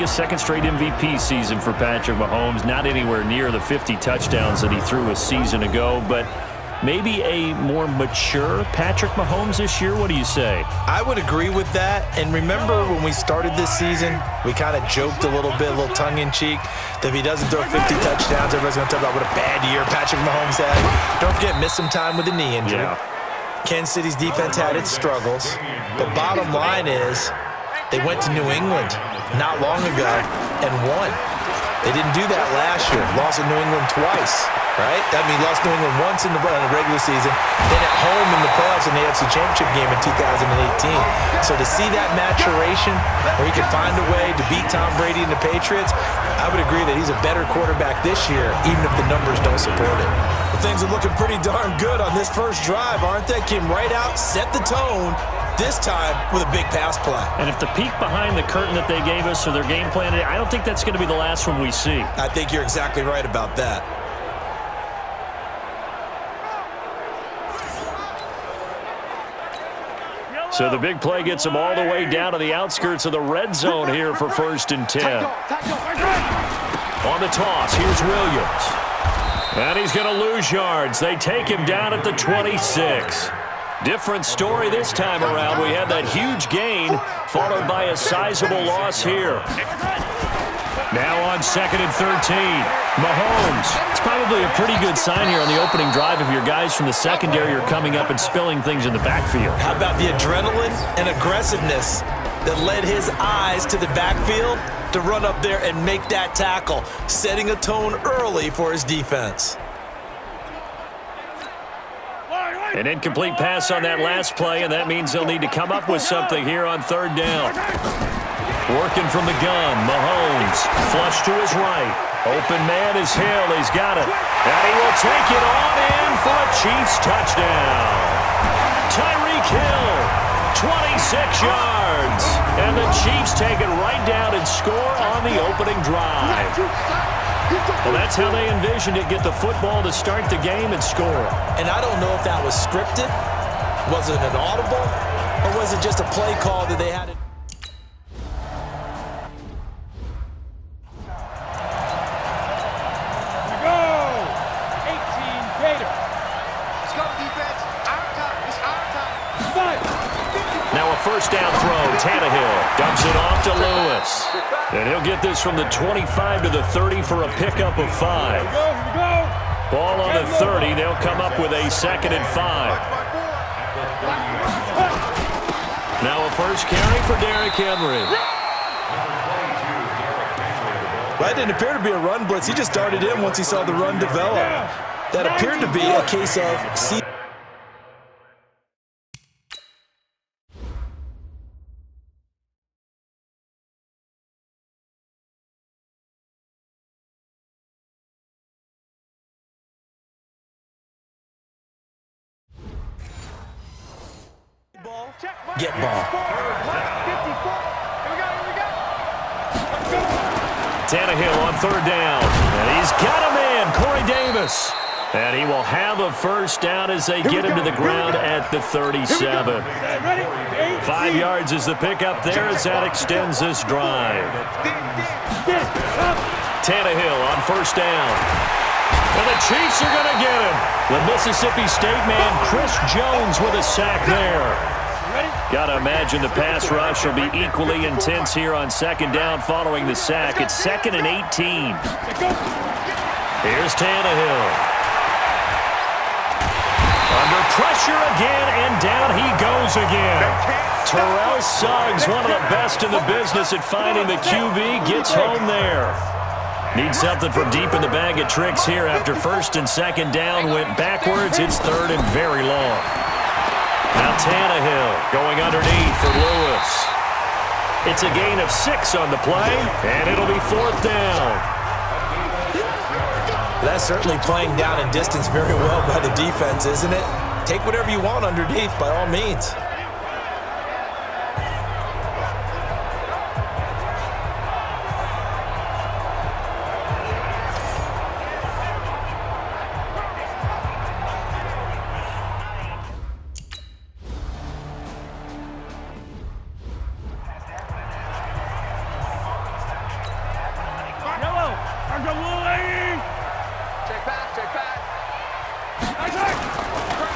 A second straight MVP season for Patrick Mahomes. Not anywhere near the 50 touchdowns that he threw a season ago, but maybe a more mature Patrick Mahomes this year. What do you say? I would agree with that. And remember when we started this season, we kind of joked a little bit, a little tongue-in-cheek, that if he doesn't throw 50 touchdowns, everybody's going to talk about what a bad year Patrick Mahomes had. Don't forget, missed some time with a knee injury. Yeah. Kansas City's defense had its struggles. But bottom line is, they went to New England not long ago and won. They didn't do that last year. Lost in New England twice, right? I mean, lost New England once in the regular season, then at home in the playoffs in the AFC Championship game in 2018. So to see that maturation where he could find a way to beat Tom Brady and the Patriots, I would agree that he's a better quarterback this year, even if the numbers don't support it. Well, things are looking pretty darn good on this first drive, aren't they? Came right out, set the tone, this time with a big pass play. And if the peek behind the curtain that they gave us or their game plan, I don't think that's going to be the last one we see. I think you're exactly right about that. So the big play gets them all the way down to the outskirts of the red zone here for 1st and 10. On the toss, here's Williams. And he's going to lose yards. They take him down at the 26. Different story this time around. We had that huge gain followed by a sizable loss here. Now on 2nd and 13. Mahomes. It's probably a pretty good sign here on the opening drive if your guys from the secondary are coming up and spilling things in the backfield. How about the adrenaline and aggressiveness that led his eyes to the backfield to run up there and make that tackle, setting a tone early for his defense. An incomplete pass on that last play, and that means they'll need to come up with something here on 3rd down. Working from the gun, Mahomes, flush to his right. Open man is Hill, he's got it. And he will take it on in for a Chiefs touchdown. Tyreek Hill, 26 yards. And the Chiefs take it right down and score on the opening drive. Well, that's how they envisioned it, get the football to start the game and score. And I don't know if that was scripted, was it an audible, or was it just a play call that they had it? Go! 18 Gator. Let's go, defense. Our time. It's our time. Now a 1st down throw. Tannehill dumps it off to Lewis. And he'll get this from the 25 to the 30 for a pickup of 5. Here we go. Ball on the 30. They'll come up with a 2nd and 5. Now a first carry for Derrick Henry. Well, it didn't appear to be a run blitz. He just darted in once he saw the run develop. That appeared to be a case of get ball. Tannehill on 3rd down. And he's got a man, Corey Davis. And he will have a 1st down as they get him to the ground at the 37. 5 yards is the pickup there as that extends this drive. Tannehill on 1st down. And the Chiefs are going to get him. The Mississippi State man, Chris Jones, with a sack there. Got to imagine the pass rush will be equally intense here on 2nd down following the sack. It's 2nd and 18. Here's Tannehill. Under pressure again, and down he goes again. Terrell Suggs, one of the best in the business at finding the QB, gets home there. Needs something from deep in the bag of tricks here after 1st and 2nd down went backwards. It's 3rd and very long. Now Tannehill going underneath for Lewis. It's a gain of 6 on the play, and it'll be 4th down. That's certainly playing down in distance very well by the defense, isn't it? Take whatever you want underneath, by all means.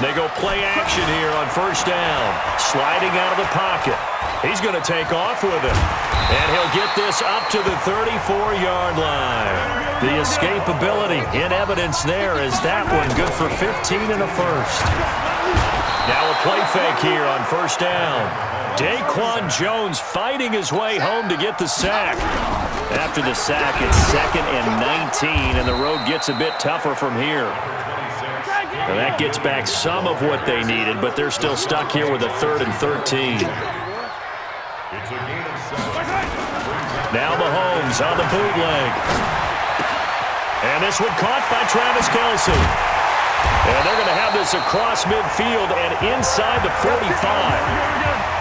They go play action here on first down. Sliding out of the pocket. He's going to take off with it. And he'll get this up to the 34-yard line. The escapability in evidence there as that one good for 15 and a first. Now a play fake here on first down. Daquan Jones fighting his way home to get the sack. After the sack, it's 2nd and 19, and the road gets a bit tougher from here. Now that gets back some of what they needed, but they're still stuck here with a 3rd and 13. Now Mahomes on the bootleg. And this one caught by Travis Kelce. And they're going to have this across midfield and inside the 45.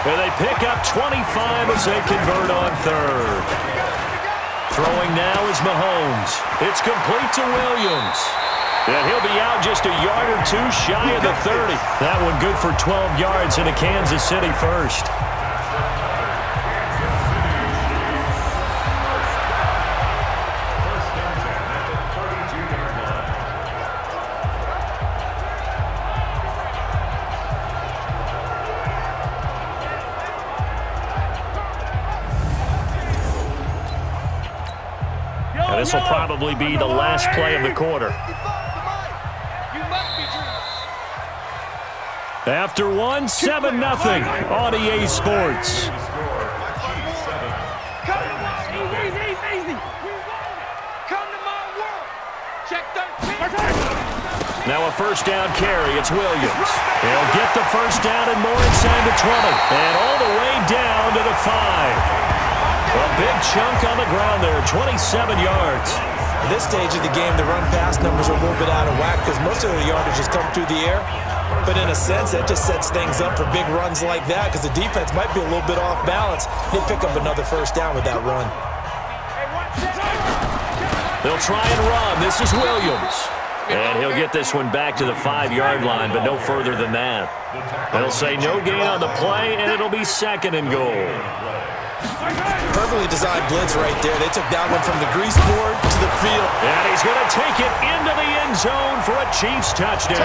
And they pick up 25 as they convert on 3rd. Throwing now is Mahomes. It's complete to Williams. And he'll be out just a yard or two shy of the 30. That one good for 12 yards and a Kansas City first. And this will probably be the last play of the quarter. After one, 7-0 on EA Sports. Now a first down carry. It's Williams. He'll get the first down and more inside the 20. And all the way down to the 5. A big chunk on the ground there, 27 yards. At this stage of the game, the run-pass numbers are a little bit out of whack because most of the yardage has come through the air. But in a sense, that just sets things up for big runs like that because the defense might be a little bit off balance. They pick up another first down with that run. They'll try and run. This is Williams. And he'll get this one back to the 5-yard line, but no further than that. They'll say no gain on the play, and it'll be 2nd and goal. Perfectly designed blitz right there. They took that one from the grease board to the field. And he's going to take it into the end zone for a Chiefs touchdown.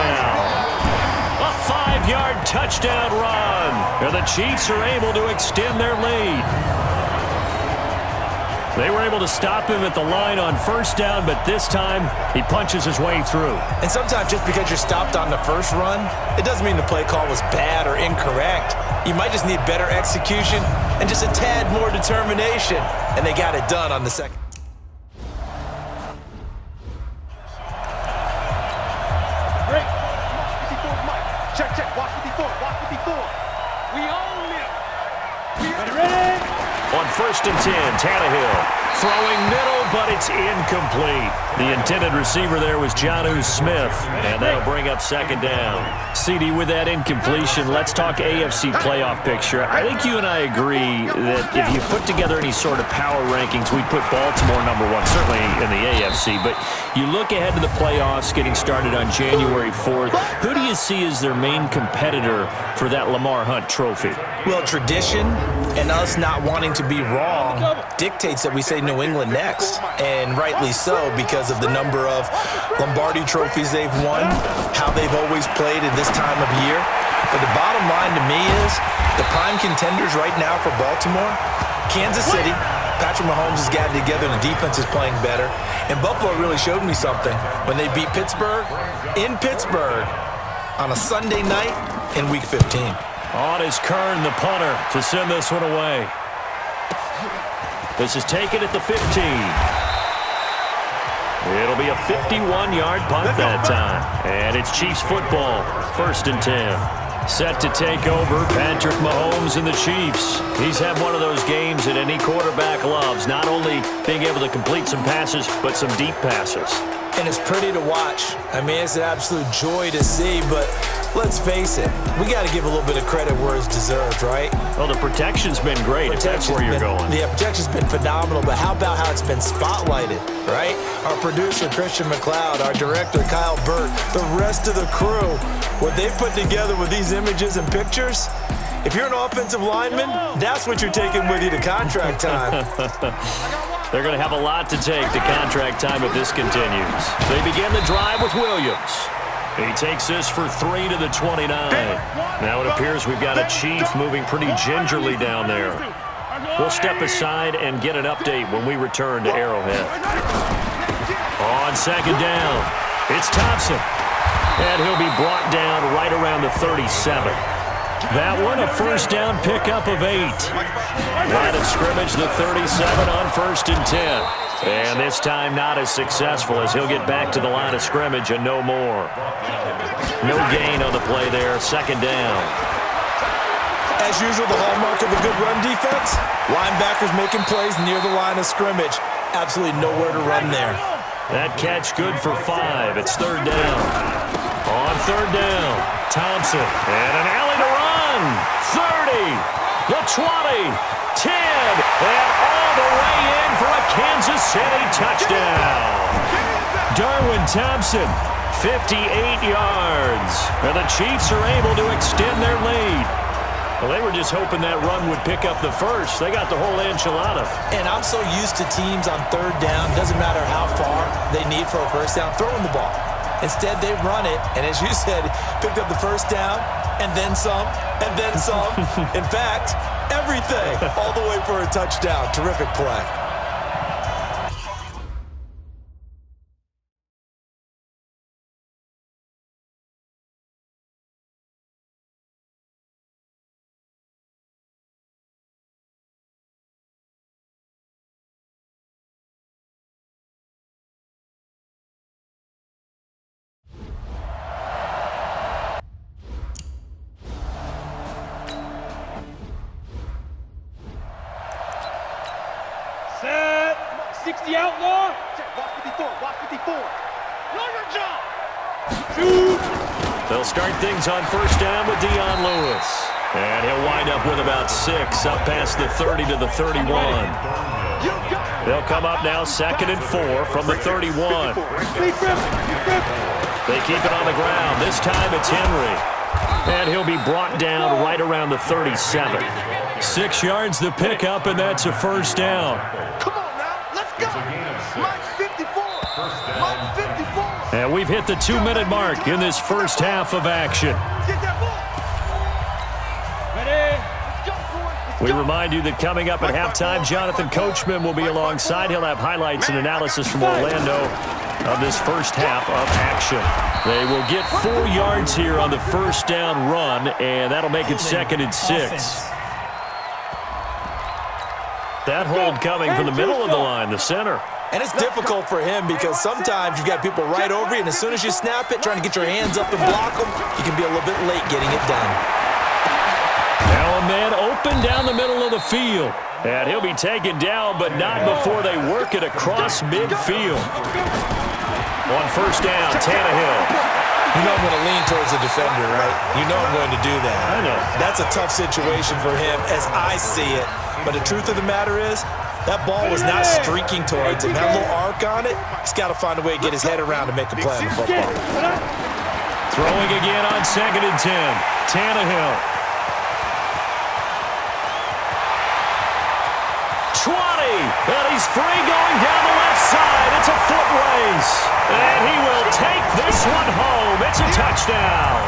A 5-yard touchdown run. And the Chiefs are able to extend their lead. They were able to stop him at the line on first down, but this time he punches his way through. And sometimes just because you're stopped on the first run, it doesn't mean the play call was bad or incorrect. You might just need better execution and just a tad more determination. And they got it done on the second. Great. Check. Watch 54. We own it. Ready? On 1st and 10, Tannehill throwing middle, but it's incomplete. The intended receiver there was Jonnu Smith, and that'll bring up 2nd down. CD, with that incompletion, let's talk AFC playoff picture. I think you and I agree that if you put together any sort of power rankings, we'd put Baltimore number 1, certainly in the AFC. But you look ahead to the playoffs getting started on January 4th. Who do you see as their main competitor for that Lamar Hunt trophy? Well, tradition and us not wanting to be wrong dictates that we say New England next. And rightly so, because of the number of Lombardi trophies they've won, how they've always played at this time of year. But the bottom line to me is the prime contenders right now for Baltimore, Kansas City. Patrick Mahomes has got it together and the defense is playing better. And Buffalo really showed me something when they beat Pittsburgh in Pittsburgh on a Sunday night in Week 15. On is Kern, the punter, to send this one away. This is taken at the 15. It'll be a 51-yard punt that time. And it's Chiefs football, 1st and 10. Set to take over, Patrick Mahomes and the Chiefs. He's had one of those games that any quarterback loves, not only being able to complete some passes, but some deep passes. And it's pretty to watch. I mean, it's an absolute joy to see, but let's face it, we got to give a little bit of credit where it's deserved, right? Well, the protection's been great, if that's where you're going. Yeah, protection's been phenomenal, but how about how it's been spotlighted, right? Our producer, Christian McLeod, our director, Kyle Burt, the rest of the crew, what they've put together with these images and pictures, if you're an offensive lineman, that's what you're taking with you to contract time. They're going to have a lot to take to contract time if this continues. They begin the drive with Williams. He takes this for 3 to the 29. Now it appears we've got a Chief moving pretty gingerly down there. We'll step aside and get an update when we return to Arrowhead. On second down, it's Thompson. And he'll be brought down right around the 37. That one, a first down pickup of 8. Line of scrimmage, the 37 on 1st and 10. And this time not as successful as he'll get back to the line of scrimmage and no more. No gain on the play there, second down. As usual, the hallmark of a good run defense, linebackers making plays near the line of scrimmage. Absolutely nowhere to run there. That catch good for 5. It's 3rd down. On 3rd down, Thompson. And an alley to run. 30, the 20, 10, and all the way in for a Kansas City touchdown. Darwin Thompson, 58 yards. And the Chiefs are able to extend their lead. Well, they were just hoping that run would pick up the first. They got the whole enchilada. And I'm so used to teams on 3rd down, doesn't matter how far they need for a first down, throwing the ball. Instead, they run it, and as you said, picked up the first down, and then some, and then some. In fact, everything, all the way for a touchdown. Terrific play. Set. 60 outlaw. Watch 54. Watch 54. Lawyer jump. Shoot. They'll start things on first down with Dion Lewis. And he'll wind up with about 6 up past the 30 to the 31. They'll come up now 2nd and 4 from the 31. They keep it on the ground. This time it's Henry. And he'll be brought down right around the 37. 6 yards the pickup, and that's a first down. Come on now. Let's go. Mike 54. Mike 54. And we've hit the 2-minute mark in this first half of action. Get that ball. Ready? Let's go, boys. We remind you that coming up at halftime, Jonathan Coachman will be alongside. He'll have highlights and analysis from Orlando of this first half of action. They will get 4 yards here on the first down run, and that'll make it 2nd and 6. That hold coming from the middle of the line, the center. And it's difficult for him because sometimes you've got people right over you, and as soon as you snap it, trying to get your hands up and block them, you can be a little bit late getting it done. Now a man open down the middle of the field. And he'll be taken down, but not before they work it across midfield. On first down, Tannehill. You know I'm going to lean towards the defender, right? You know I'm going to do that. I know. That's a tough situation for him as I see it. But the truth of the matter is, that ball was not streaking towards him. That little arc on it, he's got to find a way to get his head around to make a play on the football. Throwing again on 2nd and 10. Tannehill. 20. And he's free going down the left side. It's a foot race. And he will take this one home. It's a touchdown.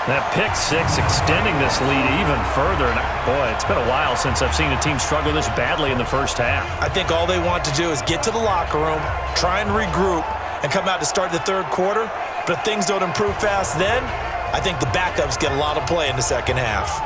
That pick 6 extending this lead even further. And boy, it's been a while since I've seen a team struggle this badly in the first half. I think all they want to do is get to the locker room, try and regroup, and come out to start the 3rd quarter. But if things don't improve fast then, I think the backups get a lot of play in the second half.